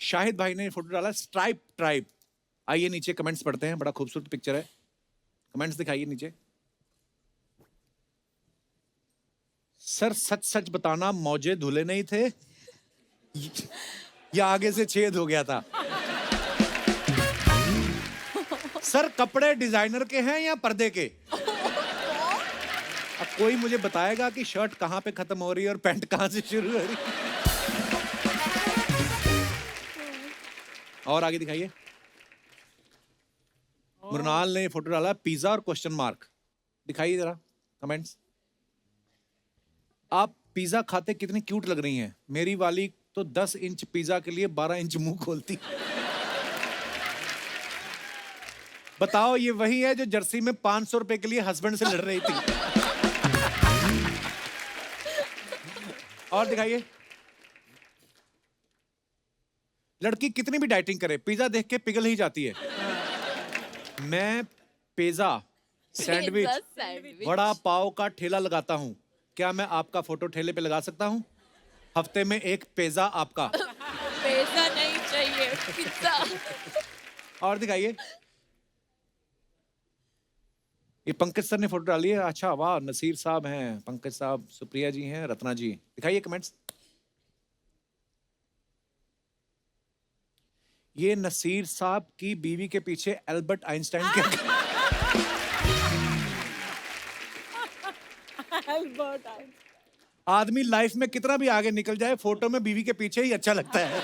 शाहिद भाई ने फोटो डाला स्ट्राइप ट्राइब। आइए नीचे कमेंट्स पढ़ते हैं, बड़ा खूबसूरत पिक्चर है, कमेंट्स दिखाइए नीचे। सर सच सच बताना, मौजे धुले नहीं थे या आगे से छेद हो गया था? सर कपड़े डिजाइनर के हैं या पर्दे के? अब कोई मुझे बताएगा कि शर्ट कहां पे खत्म हो रही है और पैंट कहां से शुरू हो रही है? और आगे दिखाइए। मृणाल ने फोटो डाला पिज्जा और क्वेश्चन मार्क। दिखाइए जरा कमेंट्स। आप पिज्जा खाते कितनी क्यूट लग रही हैं। मेरी वाली तो 10 इंच पिज्जा के लिए 12 इंच मुंह खोलती। बताओ ये वही है जो जर्सी में 500 रुपए के लिए हस्बैंड से लड़ रही थी। और दिखाइए। लड़की कितनी भी डाइटिंग करे पिज्जा देख के पिघल ही जाती है। मैं पिज्जा सैंडविच वड़ा पाव का ठेला लगाता हूं, क्या मैं आपका फोटो ठेले पे लगा सकता हूं? हफ्ते में एक पिज्जा आपका। पिज्जा नहीं चाहिए, पिज्जा। और दिखाइए। ये पंकज सर ने फोटो डाली है। अच्छा वाह, नसीर साहब हैं, पंकज साहब, सुप्रिया जी हैं, रत्ना जी। दिखाइए कमेंट्स। ये नसीर साहब की बीवी के पीछे एल्बर्ट आइंस्टाइन के आदमी लाइफ में कितना भी आगे निकल जाए, फोटो में बीवी के पीछे ही अच्छा लगता है।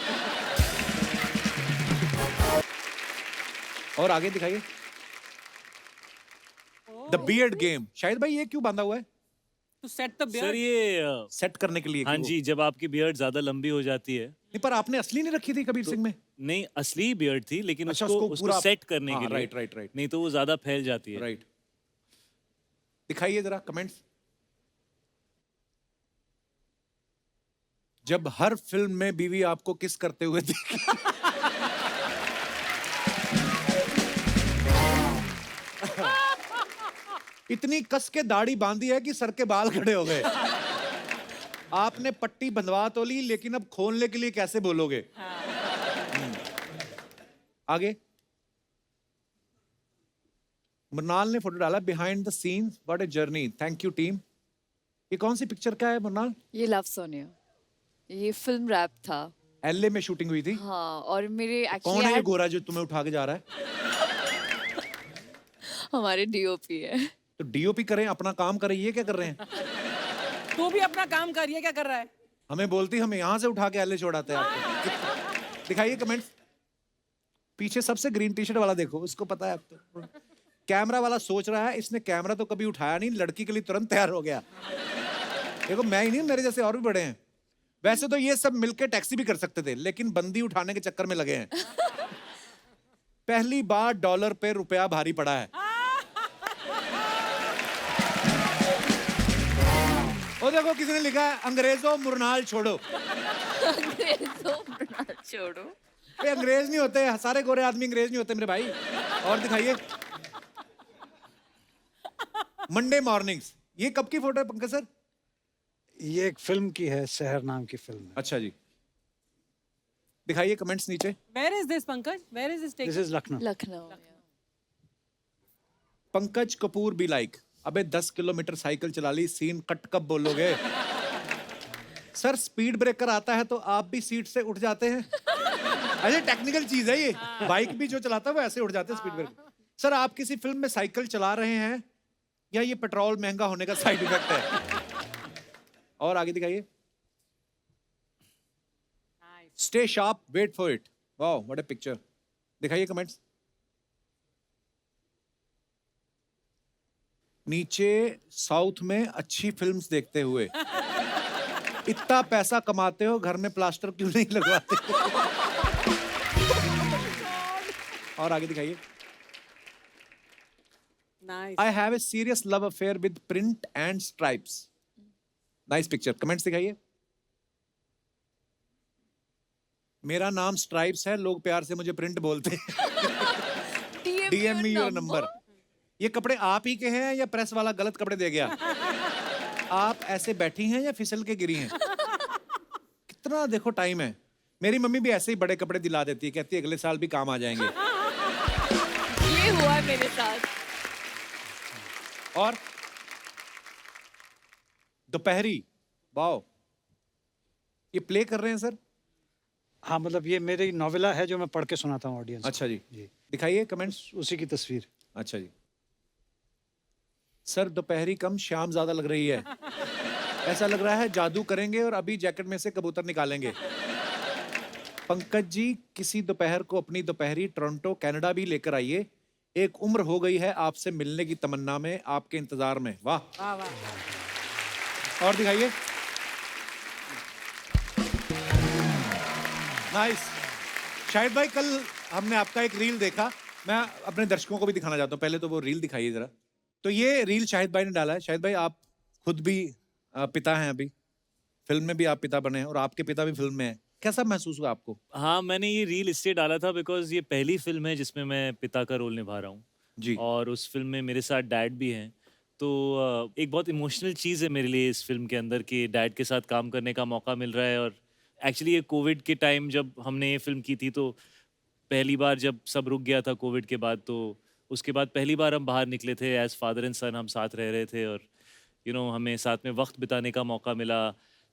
और आगे दिखाइए। The beard game. शायद भाई ये क्यों बांधा हुआ है? तो सेट द सर ये सेट करने के लिए। हाँ क्यों? जी, जब आपकी बियर्ड ज्यादा लंबी हो जाती है। नहीं पर आपने असली नहीं रखी थी कबीर सिंह में? नहीं, असली बियर्ड थी, लेकिन अच्छा, उसको पूरा सेट करने हाँ, के लिए। Right right right. नहीं तो वो ज्यादा फैल जाती है। राइट। दिखाइए जरा कमेंट्स। जब हर फिल्म में बीवी आपको किस करते हुए देखी। इतनी कस के दाढ़ी बांधी है कि सर के बाल खड़े हो गए। आपने पट्टी बंधवा तो ली, लेकिन अब खोलने के लिए कैसे बोलोगे? आगे। मृणाल ने फोटो डाला behind the scenes, what a journey. Thank you team. ये कौन सी पिक्चर का है मृणाल? ये लव सोनिया, ये फिल्म रैप था। एलए में शूटिंग हुई थी। हाँ, और मेरे कौन है ये एक्चुअली गोरा जो तुम्हें उठा के जा रहा है? हमारे डीओपी है। तो डीओपी करें, अपना काम करें, ये क्या कर रहे हैं? तू भी अपना काम कर, ये क्या कर रहा है? हमें बोलती, हम यहाँ से उठा के एलए छोड़ाते हैं आपको। दिखाइए कमेंट्स। पीछे सबसे ग्रीन टी शर्ट वाला देखो, उसको पता है अब तो। कैमरा वाला सोच रहा है इसने कैमरा तो कभी उठाया नहीं, लड़की के लिए तुरंत तैयार हो गया। देखो मैं ही नहीं, मेरे जैसे और भी बड़े हैं। वैसे तो ये सब मिलकर टैक्सी भी कर सकते थे, लेकिन बंदी उठाने के चक्कर में लगे हैं। पहली बार डॉलर पे रुपया भारी पड़ा है। ओ देखो किसी ने लिखा है अंग्रेजों मृणाल छोड़ो। अंग्रेजों मृणाल छोड़ो। ये अंग्रेज नहीं होते, सारे गोरे आदमी अंग्रेज नहीं होते मेरे भाई। और दिखाइए। Monday mornings. ये कब की फोटो है पंकज सर? ये एक फिल्म की है, शहर नाम की फिल्म है। अच्छा जी। दिखाइए कमेंट्स नीचे। Where is this, Pankaj? Where is this this taken? Is Lucknow. Lucknow. Pankaj Kapoor be like, अबे 10 किलोमीटर साइकिल चला ली, सीन कट कब बोलोगे? सर स्पीड ब्रेकर आता है तो आप भी सीट से उठ जाते हैं? अरे टेक्निकल चीज है ये, बाइक भी जो चलाता है वो ऐसे उठ जाते हैं स्पीड ब्रेकर। सर आप किसी फिल्म में साइकिल चला रहे हैं या ये पेट्रोल महंगा होने का साइड इफेक्ट है? और आगे दिखाइए। Stay sharp, wait for it. Wow what a picture. दिखाइए कमेंट्स। नीचे साउथ में अच्छी फिल्म्स देखते हुए। इतना पैसा कमाते हो, घर में प्लास्टर क्यों नहीं लगवाते? और आगे दिखाइए। Nice. I have a serious love affair with print and stripes. Nice picture. Comments दिखाइए। मेरा नाम स्ट्राइप्स है, लोग प्यार से मुझे प्रिंट बोलते हैं। DM me your number. ये कपड़े आप ही के हैं या प्रेस वाला गलत कपड़े दे गया? आप ऐसे बैठी हैं या फिसल के गिरी हैं? कितना देखो टाइम है। मेरी मम्मी भी ऐसे ही बड़े कपड़े दिला देती है, कहती है अगले साल भी काम आ जाएंगे। ये हुआ है मेरे साथ। और दोपहरी, वाओ, ये प्ले कर रहे हैं सर? हाँ, मतलब ये मेरी नॉवेला है जो मैं पढ़ के सुनाता हूँ ऑडियंस अच्छा जी, जी, दिखाइए कमेंट्स। उसी की तस्वीर। अच्छा जी। सर दोपहरी कम शाम ज्यादा लग रही है, ऐसा लग रहा है जादू करेंगे और अभी जैकेट में से कबूतर निकालेंगे। पंकज जी, किसी दोपहर को अपनी दोपहरी टोरंटो कनाडा भी लेकर आइए, एक उम्र हो गई है आपसे मिलने की तमन्ना में, आपके इंतजार में। वाह, वाह वाह। और दिखाइए। नाइस। शाहिद भाई, कल हमने आपका एक रील देखा, मैं अपने दर्शकों को भी दिखाना चाहता हूँ, पहले तो वो रील दिखाइए जरा। तो ये रील शाहिद भाई ने डाला है। शाहिद भाई, आप खुद भी पिता हैं, अभी फिल्म में भी आप पिता बने हैं और आपके पिता भी फिल्म में हैं, कैसा महसूस हुआ आपको? हाँ, मैंने ये रील इसलिए डाला था बिकॉज ये पहली फिल्म है जिसमें मैं पिता का रोल निभा रहा हूँ जी। और उस फिल्म में मेरे साथ डैड भी हैं। तो एक बहुत इमोशनल चीज़ है मेरे लिए इस फिल्म के अंदर कि डैड के साथ काम करने का मौका मिल रहा है। और एक्चुअली ये कोविड के टाइम जब हमने ये फिल्म की थी, तो पहली बार जब सब रुक गया था कोविड के बाद, तो उसके बाद पहली बार हम बाहर निकले थे एज फादर एंड सन, हम साथ रह रहे थे और हमें साथ में वक्त बिताने का मौका मिला।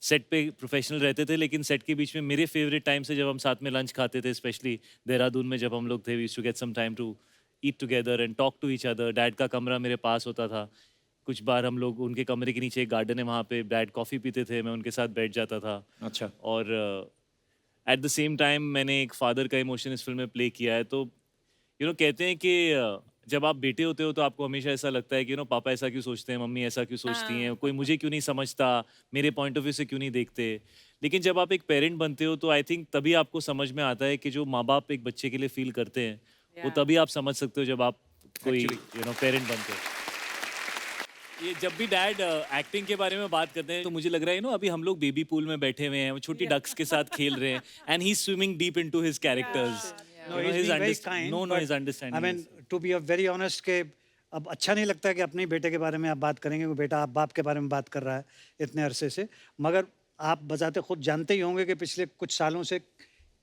सेट पे प्रोफेशनल रहते थे, लेकिन सेट के बीच में मेरे फेवरेट टाइम से जब हम साथ में लंच खाते थे, स्पेशली देहरादून में जब हम लोग थे, we used to get some time to eat together and talk to each other. Dad का कमरा मेरे पास होता था, कुछ बार हम लोग उनके कमरे के नीचे एक गार्डन है, वहाँ पे डैड कॉफ़ी पीते थे, मैं उनके साथ बैठ जाता था। अच्छा। और एट द सेम टाइम मैंने एक फादर का इमोशन इस फिल्म में प्ले किया है। तो कहते हैं कि जब आप बेटे होते हो तो आपको हमेशा ऐसा लगता है कि पापा ऐसा क्यों सोचते हैं, मम्मी ऐसा क्यों सोचती हैं, कोई मुझे क्यों नहीं समझता, मेरे पॉइंट ऑफ व्यू से क्यों नहीं देखते। लेकिन जब आप एक पेरेंट बनते हो तो आई थिंक तभी आपको समझ में आता है कि जो माँ बाप एक बच्चे के लिए फील करते हैं, वो तभी आप समझ सकते हो जब आप कोई पेरेंट बनते हो। ये जब भी डैड एक्टिंग के बारे में बात करते हैं तो मुझे लग रहा है अभी हम लोग बेबी पूल में बैठे हुए हैं, वो छोटी डक्स के साथ खेल रहे हैं and he is swimming deep into his characters. No, he's being very kind. No, his but, understanding I mean, is- to be very honest, के अब अच्छा नहीं लगता कि अपने बेटे के बारे में आप बात करेंगे, वो बेटा आप बाप के बारे में बात कर रहा है इतने अरसे से। मगर आप बजाते खुद जानते ही होंगे कि पिछले कुछ सालों से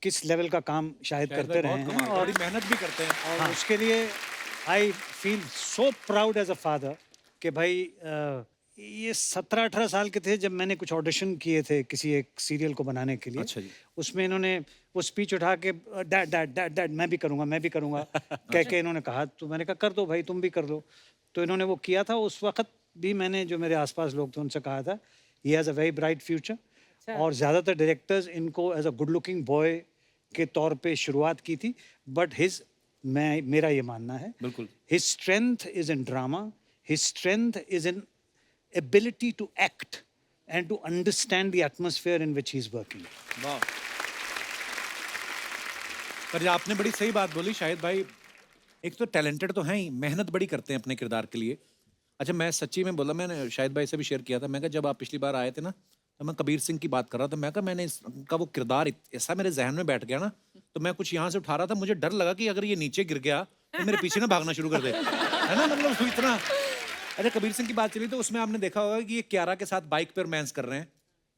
किस लेवल का काम शायद करते रहे हैं और बड़ी मेहनत भी करते हैं। और उसके लिए I feel so proud as a father कि भाई ये 17-18 साल के थे जब मैंने कुछ ऑडिशन किए थे किसी एक सीरियल को बनाने के लिए। अच्छा जी। उसमें इन्होंने वो स्पीच उठा के डैड डैड डैड डैड मैं भी करूँगा कह के इन्होंने कहा, तो मैंने कहा कर दो भाई, तुम भी कर दो। तो इन्होंने वो किया था। उस वक्त भी मैंने जो मेरे आसपास लोग थे उनसे कहा था he has a very bright future. और ज़्यादातर डायरेक्टर्स इनको as a good looking boy के तौर पे शुरुआत की थी, बट मेरा ये मानना है बिल्कुल, his strength is in drama, his strength is in ability to act and to understand the atmosphere in which he's working. वाह। पर आपने बड़ी सही बात बोली शाहिद भाई, एक तो टैलेंटेड तो हैं ही, मेहनत बड़ी करते हैं अपने किरदार के लिए। अच्छा, मैं सच्ची में बोला, मैंने शाहिद भाई से भी शेयर किया था, मैं कहा जब आप पिछली बार आए थे ना, तो मैं कबीर सिंह की बात कर रहा था, मैं कहा मैंने इसका वो किरदार ऐसा मेरे जहन में बैठ गया ना, तो मैं कुछ यहाँ से उठा रहा था, मुझे डर लगा कि अगर ये नीचे गिर गया तो मेरे पीछे ना भागना शुरू कर दे, है ना, मतलब इतना। अच्छा, कबीर सिंह की बात चली तो उसमें आपने देखा होगा कि ये कियारा के साथ बाइक पर रोमांस कर रहे हैं,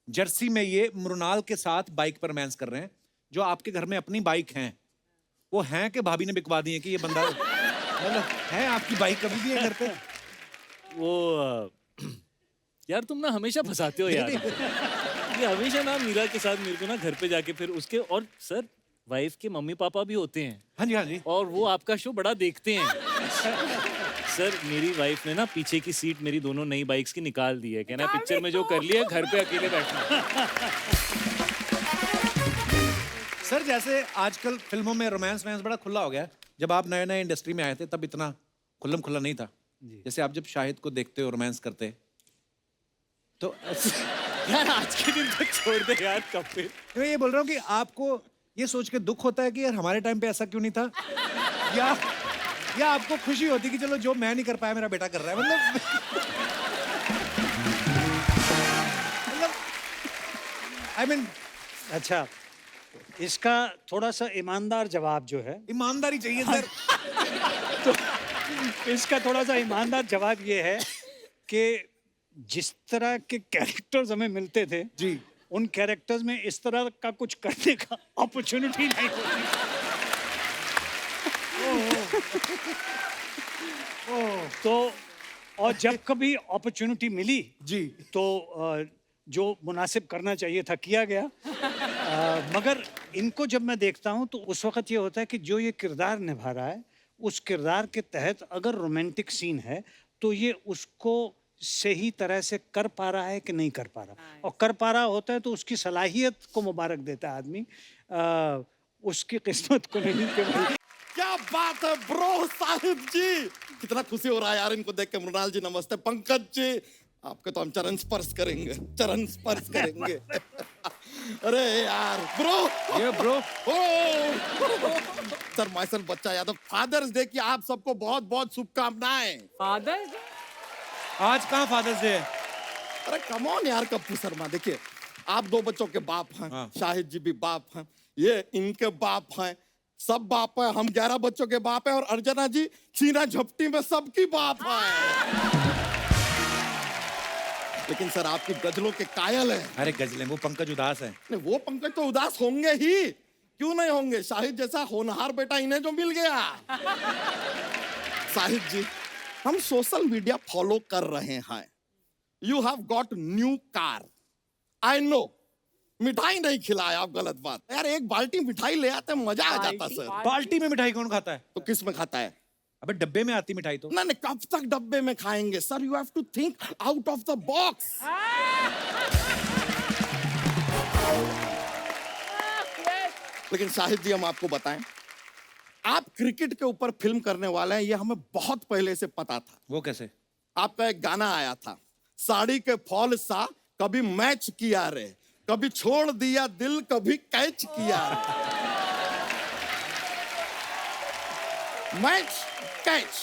जर्सी में ये मृणाल के साथ बाइक पर रोमांस कर रहे हैं। जो आपके घर में अपनी बाइक हैं, वो हैं कि भाभी ने बिकवा दी है कि ये बंदा मतलब है आपकी बाइक कभी भी है घर पे? वो यार तुम ना हमेशा फंसाते हो यार। ये हमेशा ना मीरा के साथ मेरे को ना घर पे जाके फिर उसके, और सर वाइफ के मम्मी पापा भी होते हैं। हाँ जी, हाँ जी। और वो आपका शो बड़ा देखते हैं। सर मेरी वाइफ ने ना पीछे की सीट मेरी दोनों नई बाइक्स की निकाल दी है, कहना पिक्चर में जो कर लिया घर पे अकेले बैठना। सर जैसे आजकल फिल्मों में रोमांस वैंस बड़ा खुला हो गया है, जब आप नए नए इंडस्ट्री में आए थे तब इतना खुल्लम खुल्ला नहीं था। जैसे आप जब शाहिद को देखते हो रोमांस करते तो यार आज के दिन तक छोड़ दे यार, कब फिर। मैं ये बोल रहा हूँ कि आपको ये सोच के दुख होता है कि यार हमारे टाइम पे ऐसा क्यों नहीं था, या आपको खुशी होती कि चलो जो मैं नहीं कर पाया मेरा बेटा कर रहा है, मतलब आई मीन। अच्छा, इसका थोड़ा सा ईमानदार जवाब जो है, ईमानदारी चाहिए सर। तो इसका थोड़ा सा ईमानदार जवाब ये है कि जिस तरह के कैरेक्टर्स हमें मिलते थे जी, उन कैरेक्टर्स में इस तरह का कुछ करने का अपॉर्चुनिटी नहीं होती। तो और जब कभी अपॉर्चुनिटी मिली जी। तो जो मुनासिब करना चाहिए था किया गया। मगर इनको जब मैं देखता हूँ तो उस वक्त ये होता है कि जो ये किरदार निभा रहा है उस किरदार के तहत अगर रोमांटिक सीन है तो ये उसको सही तरह से कर पा रहा है कि नहीं कर पा रहा, और कर पा रहा होता है तो उसकी सलाहियत को मुबारक देता है आदमी, उसकी किस्मत को नहीं कि भाई। क्या बात है ब्रो साहिब जी, कितना खुशी हो रहा है यार इनको देख के। मृणाल जी नमस्ते, पंकज जी आपके तो हम चरण स्पर्श करेंगे, चरण स्पर्श करेंगे। अरे यार ब्रो, ये ब्रो सर माइसल बच्चा यादव, फादर्स डे की आप सबको बहुत बहुत शुभकामनाएं। फादर्स आज कहाँ फादर्स डे है? अरे कम ऑन यार कप्पू शर्मा, देखिए आप 2 बच्चों के बाप हैं, हाँ। शाहिद जी भी बाप हैं, ये इनके बाप हैं, सब बाप है। हम 11 बच्चों के बाप हैं और अर्चना जी सीना झपटी में सबकी बाप है। लेकिन सर आपकी गजलों के कायल है। अरे गजलें, वो पंकज उदास है। नहीं, वो पंकज तो उदास होंगे ही, क्यों नहीं होंगे? शाहिद जैसा होनहार बेटा इन्हें जो मिल गया। शाहिद जी, हम सोशल मीडिया फॉलो कर रहे हैं। You have got new car, I know. मिठाई नहीं खिलाया, आप गलत बात यार। एक बाल्टी मिठाई ले आते मजा आ जाता सर। बाल्टी में मिठाई कौन खाता है? तो किस में खाता है? अबे डब्बे में आती मिठाई तो। नहीं, कब तक डब्बे में खाएंगे sir? You have to think out of the box. लेकिन शाहिद जी हम आपको बताएं, आप क्रिकेट के ऊपर फिल्म करने वाले हैं, ये हमें बहुत पहले से पता था। वो कैसे? आपका एक गाना आया था, साड़ी के फॉल सा कभी मैच किया रे, कभी छोड़ दिया दिल, कभी कैच किया रे। मैच कैच,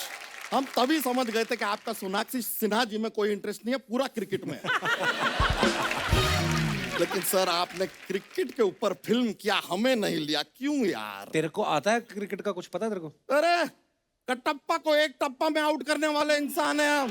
हम तभी समझ गए थे कि आपका सोनाक्षी सिन्हा जी में कोई इंटरेस्ट नहीं है, पूरा क्रिकेट में है। लेकिन सर आपने क्रिकेट के ऊपर फिल्म किया, हमें नहीं लिया, क्यों यार? तेरे को आता है क्रिकेट का कुछ पता है तेरे को? अरे कटप्पा को एक टप्पा में आउट करने वाले इंसान हैं हम।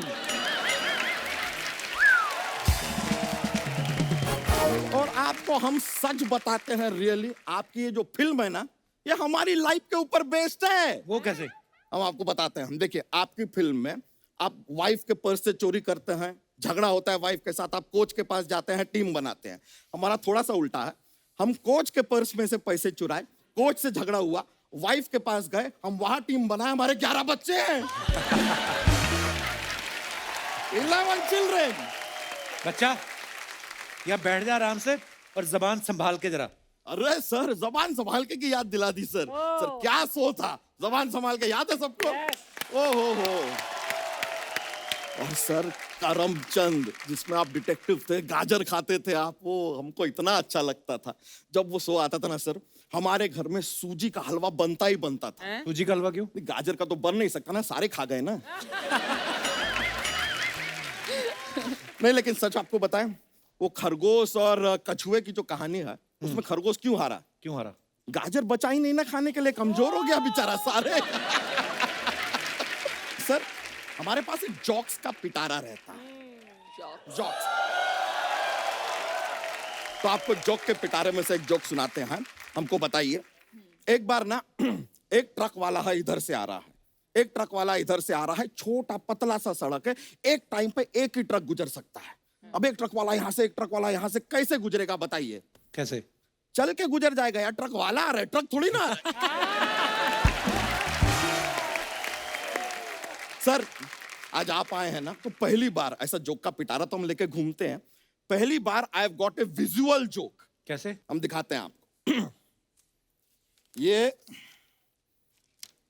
और आपको हम सच बताते हैं, रियली आपकी ये जो फिल्म है ना, ये हमारी लाइफ के ऊपर बेस्ड है। वो कैसे? हम आपको बताते हैं। हम देखिए, आपकी फिल्म में आप वाइफ के पर्स से चोरी करते हैं, झगड़ा होता है वाइफ के साथ, आप कोच के पास जाते हैं, टीम बनाते हैं। हमारा थोड़ा सा उल्टा है, हम कोच के पर्स में से पैसे चुराए, कोच से झगड़ा हुआ, वाइफ के पास गए, हम वहां टीम बनाए, हमारे 11 बच्चे हैं। 11 चिल्ड्रेन। बच्चा या बैठ जा आराम से और जबान संभाल के जरा। अरे सर, जबान संभाल के की याद दिला दी सर। सर क्या शो था, जबान संभाल के, याद है सबको? ओहो। और सर करमचंद, जिसमें आप डिटेक्टिव थे, गाजर खाते थे आप, वो हमको इतना अच्छा लगता था। जब वो शो आता था ना सर, हमारे घर में सूजी का हलवा बनता ही बनता था। सूजी का हलवा क्यों? गाजर का तो बन नहीं सकता ना, सारे खा गए ना। नहीं, लेकिन सच आपको बताएं, वो खरगोश और कछुए की जो कहानी है, उसमें खरगोश क्यों हारा? क्यों हारा? गाजर बचा ही नहीं ना खाने के लिए, कमजोर हो गया बेचारा सारे। सर हमारे पास एक जॉक्स का पिटारा रहता है, जॉक्स। तो आपको जोक के पिटारे में से एक जोक सुनाते हैं, हमको बताइए। एक बार ना एक ट्रक वाला है, इधर से आ रहा है, एक ट्रक वाला इधर से आ रहा है, छोटा पतला सा सड़क है, एक टाइम पे एक ही ट्रक गुजर सकता है। अब एक ट्रक वाला यहां से, एक ट्रक वाला यहां से, कैसे गुजरेगा बताइए? कैसे? चल के गुजर जाएगा यार, ट्रक वाला आ रहा है, ट्रक थोड़ी ना आ रहा है। सर आज आप आए हैं ना, तो पहली बार ऐसा जोक का पिटारा तो हम लेके घूमते हैं, पहली बार I have got a visual joke. कैसे? हम दिखाते हैं आपको। ये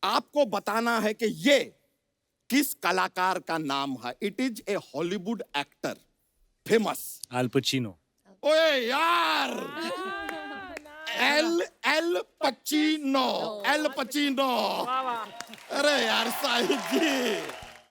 आपको बताना है कि ये किस कलाकार का नाम है। It is a Hollywood actor, famous. Al Pacino. ओए यार, एल पचिनो, एल पचिनो। अरे यार साहिब जी,